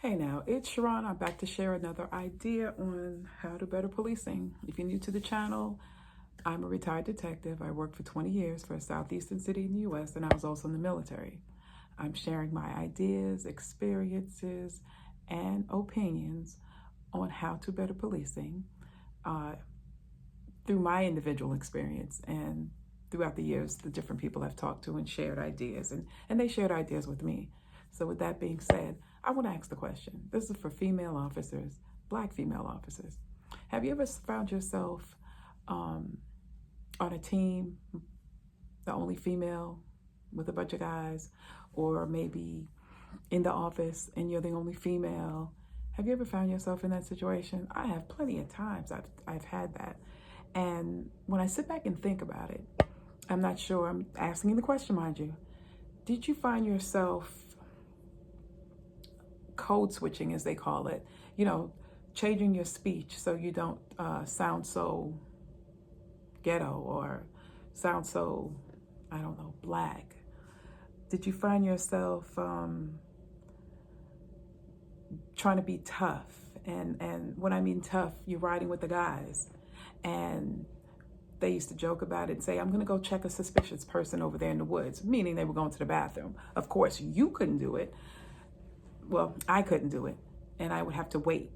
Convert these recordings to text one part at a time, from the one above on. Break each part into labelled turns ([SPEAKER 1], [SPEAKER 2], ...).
[SPEAKER 1] Hey now, it's Sharon. I'm back to share another idea on how to better policing. If you're new to the channel, I'm a retired detective. I worked for 20 years for a southeastern city in the US, and I was also in the military. I'm sharing my ideas, experiences, and opinions on how to better policing uh, through my individual experience and throughout the years, the different people I've talked to and shared ideas, and they shared ideas with me. So with that being said, I want to ask the question. This is for female officers, black female officers. Have you ever found yourself on a team, the only female with a bunch of guys, or maybe in the office and you're the only female? Have you ever found yourself in that situation? I have plenty of times I've had that. And when I sit back and think about it, I'm not sure, I'm asking the question, mind you, did you find yourself code switching, as they call it, changing your speech so you don't sound so ghetto or sound so, I don't know, black? Did you find yourself trying to be tough? And when I mean tough, you're riding with the guys. And they used to joke about it and say, I'm going to go check a suspicious person over there in the woods, meaning they were going to the bathroom. Of course, you couldn't do it. Well, I couldn't do it. And I would have to wait.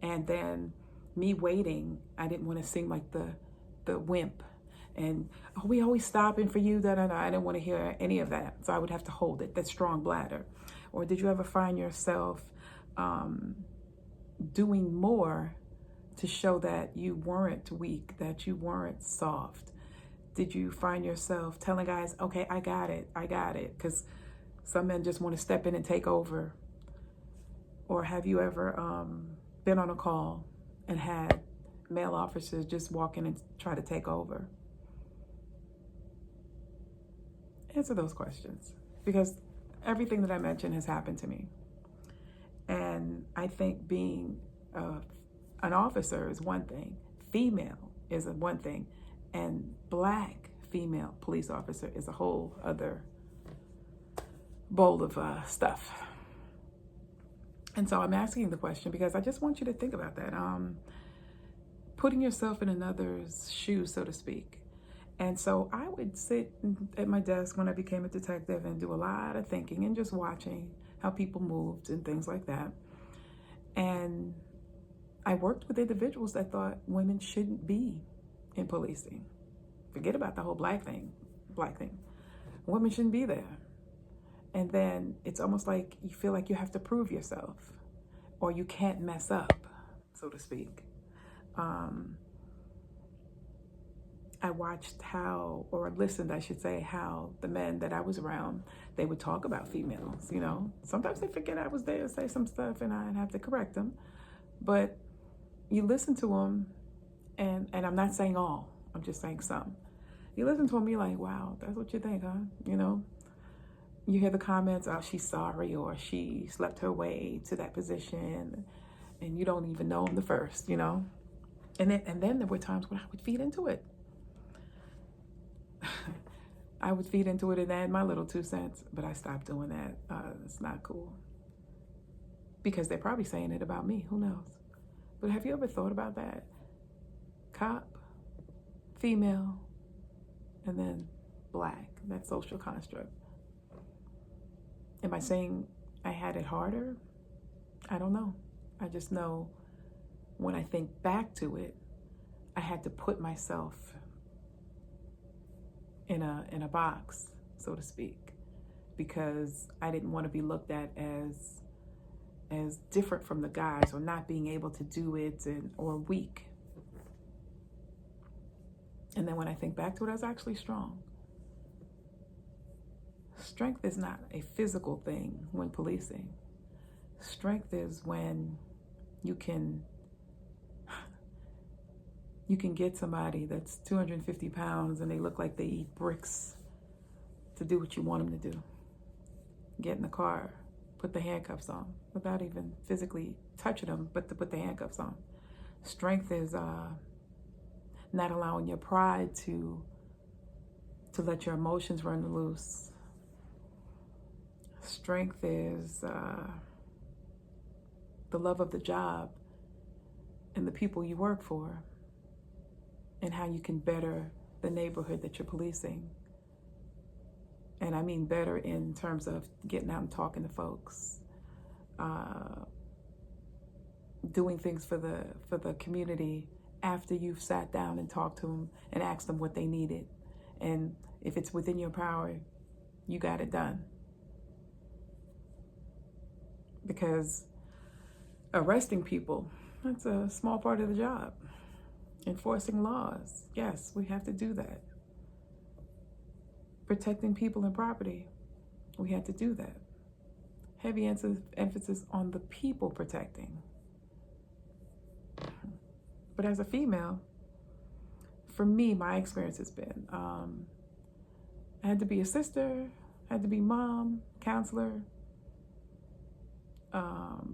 [SPEAKER 1] And then me waiting, I didn't want to seem like the wimp. And, oh, we always stopping for you, da-da-da. I didn't want to hear any of that. So I would have to hold it, that strong bladder. Or did you ever find yourself doing more to show that you weren't weak, that you weren't soft? Did you find yourself telling guys, okay, I got it, because some men just want to step in and take over? Or have you ever been on a call and had male officers just walk in and try to take over? Answer those questions, because everything that I mentioned has happened to me. And I think being an officer is one thing, female is one thing, and black female police officer is a whole other bowl of stuff. And so I'm asking the question because I just want you to think about that. Putting yourself in another's shoes, so to speak. And so I would sit at my desk when I became a detective and do a lot of thinking and just watching how people moved and things like that. And I worked with individuals that thought women shouldn't be in policing. Forget about the whole black thing. Women shouldn't be there. And then it's almost like you feel like you have to prove yourself or you can't mess up, so to speak. I watched how, or listened, I should say, how the men that I was around, they would talk about females, Sometimes they forget I was there and say some stuff and I'd have to correct them. But you listen to them, and I'm not saying all, I'm just saying some. You listen to them, you're like, wow, that's what you think, huh? You hear the comments, oh, she's sorry, or she slept her way to that position, and you don't even know them the first, And then there were times when I would feed into it. I would feed into it and add my little 2 cents, but I stopped doing that. It's not cool. Because they're probably saying it about me, who knows? But have you ever thought about that? Cop, female, and then black, that social construct. Am I saying I had it harder? I don't know. I just know when I think back to it, I had to put myself in a box, so to speak, because I didn't want to be looked at as different from the guys or not being able to do it or weak. And then when I think back to it, I was actually strong. Strength is not a physical thing when policing. Strength is when you can get somebody that's 250 pounds and they look like they eat bricks to do what you want them to do. Get in the car, put the handcuffs on without even physically touching them, but to put the handcuffs on. Strength is not allowing your pride to let your emotions run loose. Strength is the love of the job and the people you work for, and how you can better the neighborhood that you're policing. And I mean better in terms of getting out and talking to folks, doing things for the community after you've sat down and talked to them and asked them what they needed. And if it's within your power, you got it done. Because arresting people, that's a small part of the job. Enforcing laws, yes, we have to do that. Protecting people and property, we have to do that. Heavy emphasis on the people protecting. But as a female, for me, my experience has been, I had to be a sister, I had to be mom, counselor,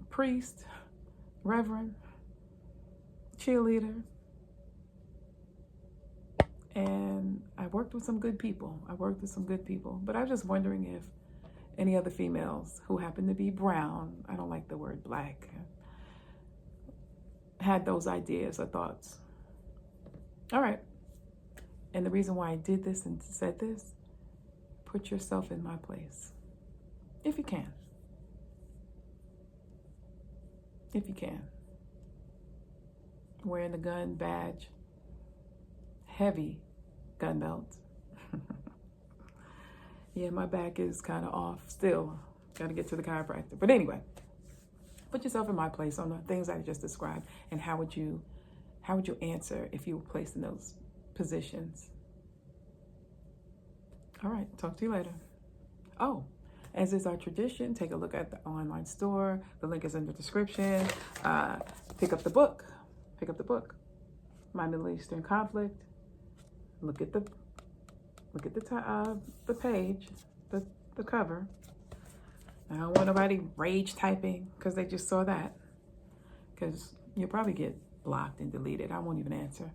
[SPEAKER 1] priest, reverend, cheerleader. And I worked with some good people. But I was just wondering if any other females who happen to be brown, I don't like the word black, had those ideas or thoughts. All right. And the reason why I did this and said this, put yourself in my place. If you can. If you can. Wearing the gun badge, heavy gun belt. Yeah, my back is kind of off still. Got to get to the chiropractor. But anyway, put yourself in my place on the things I just described, and how would you answer if you were placed in those positions? All right, talk to you later. Oh, as is our tradition, take a look at the online store. The link is in the description. Pick up the book. My Middle Eastern Conflict. Look at the page, the cover. I don't want nobody rage typing because they just saw that, because you'll probably get blocked and deleted. I won't even answer.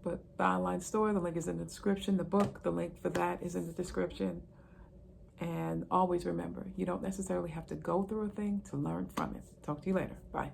[SPEAKER 1] But the online store, the link is in the description. The book, the link for that is in the description. And always remember, you don't necessarily have to go through a thing to learn from it. Talk to you later. Bye.